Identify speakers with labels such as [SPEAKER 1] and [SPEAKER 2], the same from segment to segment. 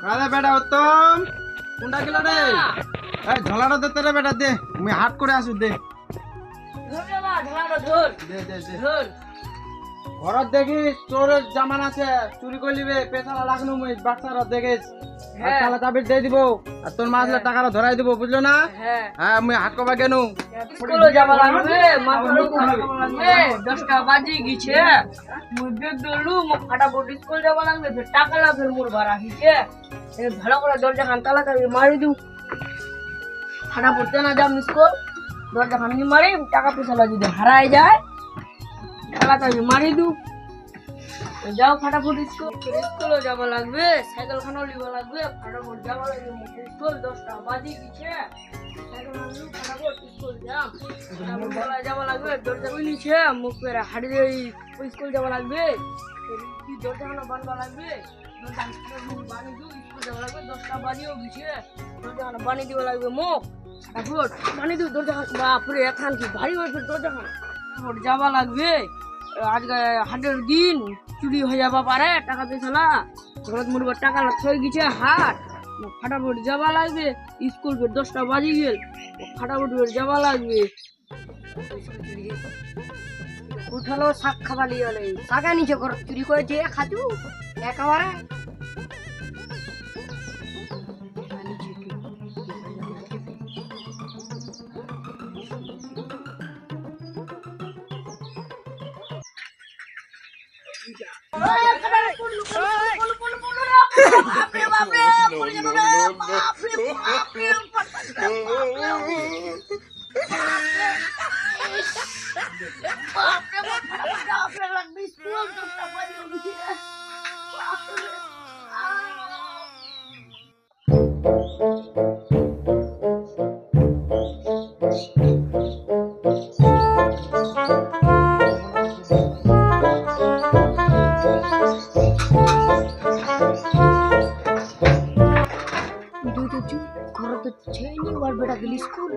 [SPEAKER 1] আরে বেটা উত্তম কোনটা গেল রে? এই ঝোলাটা দে তোরে বেটা দে, আমি হাট করে আসু দে।
[SPEAKER 2] ধর বাবা ঢালাটা ধর
[SPEAKER 1] দে দে দে।
[SPEAKER 2] ধর।
[SPEAKER 1] ঘরত দেখিস চোরের জামান আছে, চুরি করলিবে পেছালা লাগনু মুই বাচ্চারা দেখিস।
[SPEAKER 2] হ্যাঁ।
[SPEAKER 1] তালা চাবি দিয়ে দিব আর তোর মাছলে টাকাটা ধরাই দিব বুঝলো না?
[SPEAKER 2] হ্যাঁ
[SPEAKER 1] হ্যাঁ আমি হাট করবা কেন?
[SPEAKER 2] স্কুলে যাবা লাগবে মাথার উপর লাগবে 10টা বাজে গিয়েছে মুই বেগ ধরলু মো ফাটাফট স্কুল যাবা লাগবে ফের টাকা লাগবে মোর ভাড়া হিছে এ ভালো করে দরজা খান তালা চাবি মারি দিউ ফাটাফট না যাম স্কুল দরজা খান মারি টাকা পয়সা যদি হারায় যায় তালা চাবি মারি দিউ যাও ফাটাফট স্কুলে যাবা লাগবে সাইকেল খানো লিবা লাগবে ফাটাফট যাবা লাগবে স্কুল 10টা বাজে গিয়েছে সাইকেল খানো ফাটাফট স্কুল যাম তারপর যাবা লাগবে দরজা নিচে মুখ পেরা হাড়ি ওই স্কুল যাবা লাগবে কি দরজা খানো বানবা লাগবে বানি দিও স্কুল যাবা লাগবে 10টা বাজেও গিয়েছে দরজা খানো বানি দিবা লাগবে মুখ তারপর বানি দিও দরজা বাপরে এখন কি ভারী হয়েছে দরজা খানো তারপর যাবা লাগবে আজকে হাটের দিন চুরি হয়ে যাবা পারে টাকা পয়সা না ঘরত মুরবার টাকা থই গেছে হাট ফাটাফট যাবা লাগবে স্কুল ফের 10টা বাজে গেল ফাটাফট ফের যাবা লাগবে উঠালো শাক খাবালি হলে শাকা নিচে ঘর চুরি করে দিয়ে খাতু একেবারে ঘর তো ছেনি ওর বেটা গেল স্কুল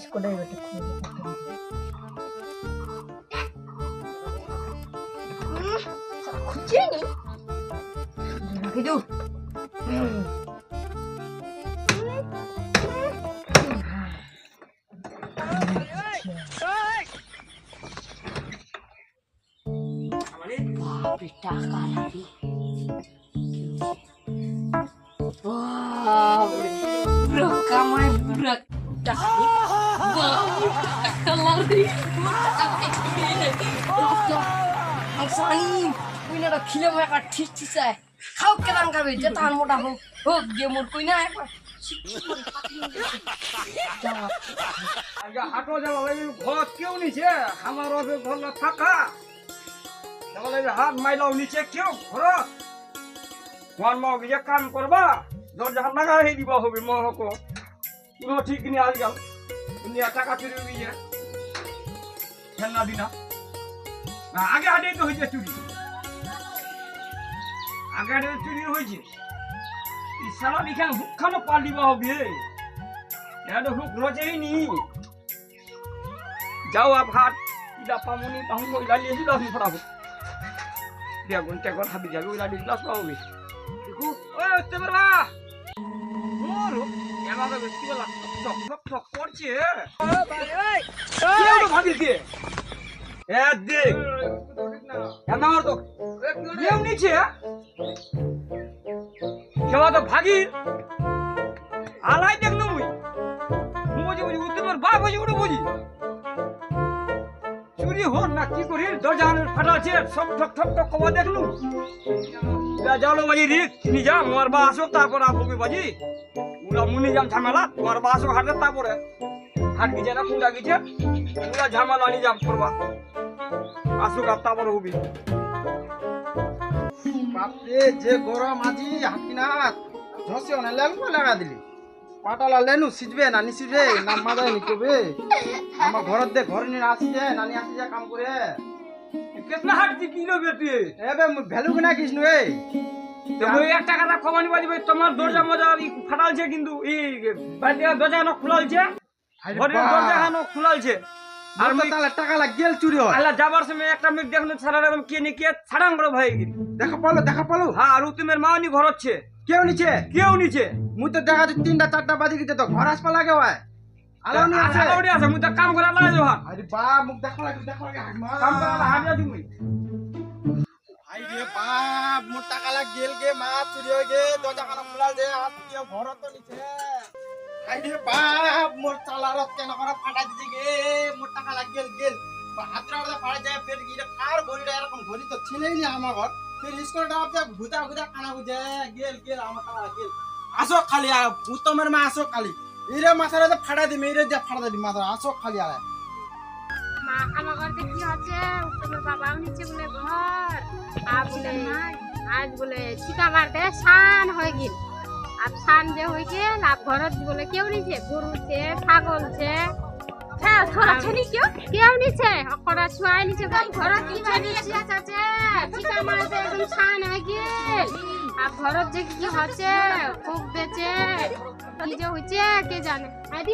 [SPEAKER 2] স্কুলে বেটা খুঁজেনি রাখি দু টাকা লাগে budak kamai budak tadi টাকা লাগে আসানি কইনা রা খিলে ভাই কাট ঠিক ঠিক চাই খাও কেদান খাবে যে তান মোটা হোক হোক যে মোর কইনা একবার
[SPEAKER 1] আজকে হাটও যাওয়া লাগবে ঘর কেউ নিছে আমার অফে ঘর না থাকা যাওয়া লাগবে হাত মাইলাও নিচে কেউ ঘর তোমার মা গিয়ে কাম করবা দরজা নাগা হয়ে দিবা হবে মহক কোনো ঠিক নেই আজকাল দুনিয়া টাকা চুরি গিয়ে খেলনা দিনা আগে হাটে তো হয়েছে চুরি আগে হাটে চুরি হয়েছে সারা বিখান হুক খানো পাল্টিবা হবে এটা হুক রোজেই নি যাও আপ হাট ইলা পামনি পামনি ইলা লিয়ে দিলা আমি ফটাফট দেখুন টেকর হাবি যাবে ইলা দিলা পাবে দেখো ওই উঠতে পারবা মোর এমাকে বেশি বলা টক টক টক করছে ও ভাই ওই কেউ তো ভাবি দিয়ে এ দেখ এমার তো কেউ নিচে কেউ তো ভাগি আলাই দেখ না মুই বুঝি বুঝি উঠতে পার বা বুঝি উঠে বুঝি চুরি হন না কি করি দরজা ফাটাছে সব ঠক ঠক ঠক কবা দেখলু যাওলো বাজি রিক নিজা মোর বা আসো তারপর আপনি বাজি উলা মুনি যাম ঝামেলা মোর বা আসো হাটে তারপরে হাট গিয়ে না কুড়া গিয়ে উলা ঝামেলা নি যাম করবা আসো গা তারপর হবি বাপরে যে গরম আজি হাকিনা ঝসে না লেলু লাগা দিলি পাটালা লেনু সিজবে না নিসিবে না মাদাই নিকবে আমার ঘরত দে ঘর নি আসি যে নানি আসি যে কাম করে কেতনা হাট দি কিলো বেটি এবে ভ্যালু কিনা কিসনু এ তো ওই 1 টাকাটা কমানি বাজিবে তোমার দরজা মজা ফাটালছে কিন্তু এই বাড়িতে দরজা না খোলালছে ঘরের দরজা হানো খোলালছে আর
[SPEAKER 3] আর
[SPEAKER 1] মুই
[SPEAKER 3] তাহলে টাকা লাগ গেল চুরি হয়
[SPEAKER 1] আল্লাহ যাবার সময় একটা মিনিট দেখুন সারা রকম কে নি কে ছাড়াং করে ভাই গেল
[SPEAKER 3] দেখা পালো
[SPEAKER 1] হ্যাঁ আর উত্তমের মা নি ঘর হচ্ছে
[SPEAKER 3] কেউ নিচে
[SPEAKER 1] কেউ নিচে
[SPEAKER 3] মুই তো দেখা যাচ্ছে 3টা 4টা বাজে গেছে তো ঘর আসপা লাগে ভাই আলো নি আছে
[SPEAKER 1] আলাউডি আছে মুই তো কাম করা লাগে যখন
[SPEAKER 3] আরে বা মুখ দেখা লাগে
[SPEAKER 1] কাম করা হাত দিয়া তুমি
[SPEAKER 3] ভাই রে বাপ মোর টাকা লাগ গেল গে মা চুরি হয়ে গে দরজা খানা খোলা দে আর কেউ ঘর তো নিচে ভাই রে বাপ মোর চালারত কেন করে ফাটা দিছে গে মোর টাকা লাগ গেল হাতরা ওটা ফাড়া যায় ফের গিয়ে কার ঘড়িটা এরকম ঘড়ি তো ছিলেই নি আমার ঘর ফের স্কুলটা আপনি ঘুতা কানা বুঝে গেল আমার টাকা গেল আসো খালি আর উত্তমের মা আসো খালি এরে মাথাটা যে ফাড়া দিমে এরে যে ফাড়া দিমে মাথা আসো খালি আর
[SPEAKER 4] মা আমার ঘরে কি হচ্ছে তোমার বাবাও নিচে বলে ঘর আর বলে আজ বলে চিতা মারতে শান হয়ে গেল আর শান যে হয়ে গেল আর ঘরত বলে কেউ নিছে গরুছে ছাগলছে হ্যাঁ থোড়া ছেনি কেউ নিছে অকরা ছুয়াই নিছে ঘরত কি বানিয়েছে আছে চিতা মারতে একদম শান হয়ে গেল আর ঘরত যে কি হচ্ছে খুব বেচে কি যে হচ্ছে কে জানে আইডি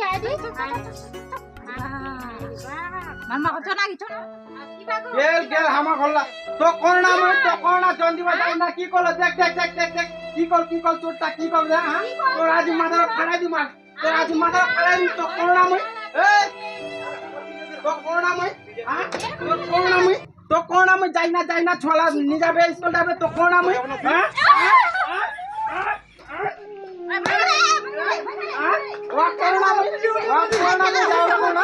[SPEAKER 4] মামা কত না কিছু
[SPEAKER 3] গেল হামা খোলা তো কোন না জন দিবা যাই না কি করলো দেখ কি কল চোরটা কি কল রে হ্যাঁ তোর আজ মাথা ফাড়াই দি মার তোর আজ মাথা ফাড়াই দি তো কোন না মই এই তো কোন না মই হ্যাঁ তো কোন না মই যাই না ছলা নি যাবে স্কুল যাবে তো কোন না মই হ্যাঁ ওয়া কোন না মই যাও না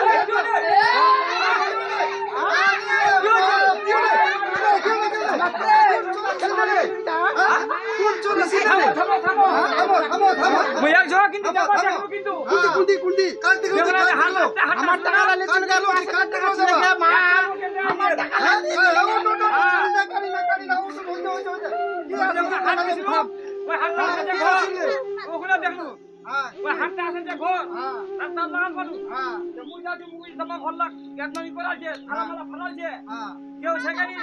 [SPEAKER 1] মুই এক জোড়া কিন্তু যাবা দেখো কিন্তু
[SPEAKER 3] আমার টাকা লালে চলে গেল কার টাকা চলে গেল মা আমার টাকা লালে
[SPEAKER 1] ওখানে দেখলু ওই হাঁটতে আসেন যে ঘর রাস্তার লাগান পালু মুই যাচ্ছি মুই তোমা ঘর লাগ কেতনি করাছে সারামালা ফলালছে কেউ সেখানে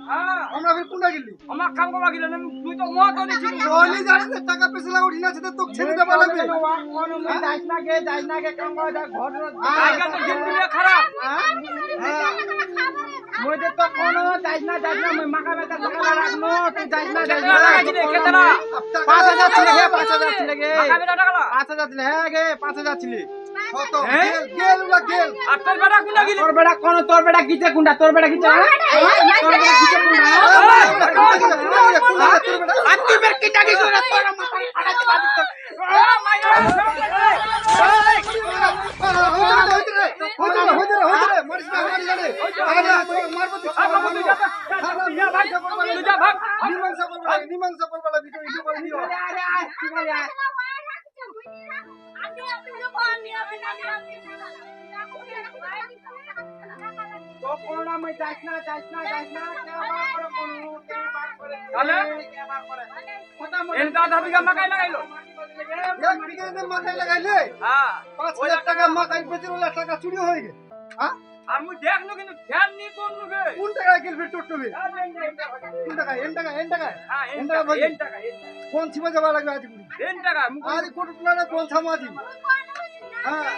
[SPEAKER 1] হ্যাঁ
[SPEAKER 3] আমরা ফির কোনটা গেলি
[SPEAKER 1] আমার কাম করবা গেল তুই তো মত হইছিস
[SPEAKER 3] ওলি জানিস টাকা পয়সা লাগা উঠিনা সেটা তো ছেড়ে দেবা লাগবে যাইস না গে কাম করে যা ঘর
[SPEAKER 1] আজকাল তো জিন্দগি খারাপ
[SPEAKER 3] মই তো কোন যাইস না মই মাকা বেটা টাকা রাখনো তুই যাইস না
[SPEAKER 1] লাগাইছি রে কেতনা
[SPEAKER 3] 5000 ছিল গে 5000 ছিল গে
[SPEAKER 1] টাকা বেটা টাকা
[SPEAKER 3] 5000 ছিল হ্যাঁ গে 5000 ছিল কত
[SPEAKER 1] হ্যাঁ?
[SPEAKER 3] গেল
[SPEAKER 1] আর তোর বেটা কোনটা গেলি
[SPEAKER 3] তোর বেটা কিছে কুন্ডা তোর বেটা কিছে তোর বেটা কিছে কুন্ডা আর তুই বের কিটা কিছে তোর মাথায় ফাটাতে বাজি তোর
[SPEAKER 1] মাকাই লাগাইলো
[SPEAKER 3] মাথায় লাগাইলে
[SPEAKER 1] হ্যাঁ
[SPEAKER 3] 5,000 টাকা মাথায় বেঁচে ওলা টাকা চুরি হয়ে গেল হ্যাঁ
[SPEAKER 1] আর মুই দেখলো কিন্তু ধ্যান নি কোন নুগে
[SPEAKER 3] কোন টাকা গেল ফির টোটবে কোন টাকা এন টাকা
[SPEAKER 1] হ্যাঁ
[SPEAKER 3] এন টাকা বলি
[SPEAKER 1] এন টাকা
[SPEAKER 3] কোন ছিমা যাবা লাগবে আজ কুড়ি
[SPEAKER 1] এন টাকা
[SPEAKER 3] আরে কোট প্লানে কোন ছামাজি হ্যাঁ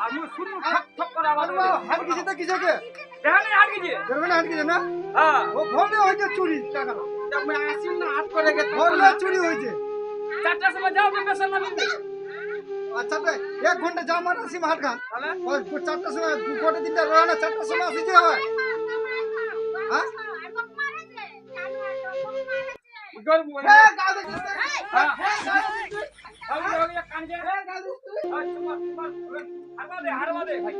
[SPEAKER 1] আর মুই শুনু ঠক ঠক করে আওয়াজ
[SPEAKER 3] হাত কিছে তো কিছে কে
[SPEAKER 1] দেখানে হাট গিয়ে
[SPEAKER 3] দেখবেন হাত কিছে না
[SPEAKER 1] হ্যাঁ
[SPEAKER 3] ও ফোনে হইছে চুরি টাকা জব मैं আসি না হাত করে গে ধরলে চুরি হইছে
[SPEAKER 1] চারটার সময় যাও তো বেসন না মিলবে
[SPEAKER 3] আচ্ছা তো 1 ঘন্টা যা মার আসি হাট খান
[SPEAKER 1] তাহলে
[SPEAKER 3] ওই 4টার সময় 2 দিনটা রোনা 4টার সময় আসি যে হয় হ্যাঁ
[SPEAKER 1] গল মুই
[SPEAKER 3] এ গাল দে
[SPEAKER 1] হ্যাঁ আমি কাঞ্জে হারবা দে ভাই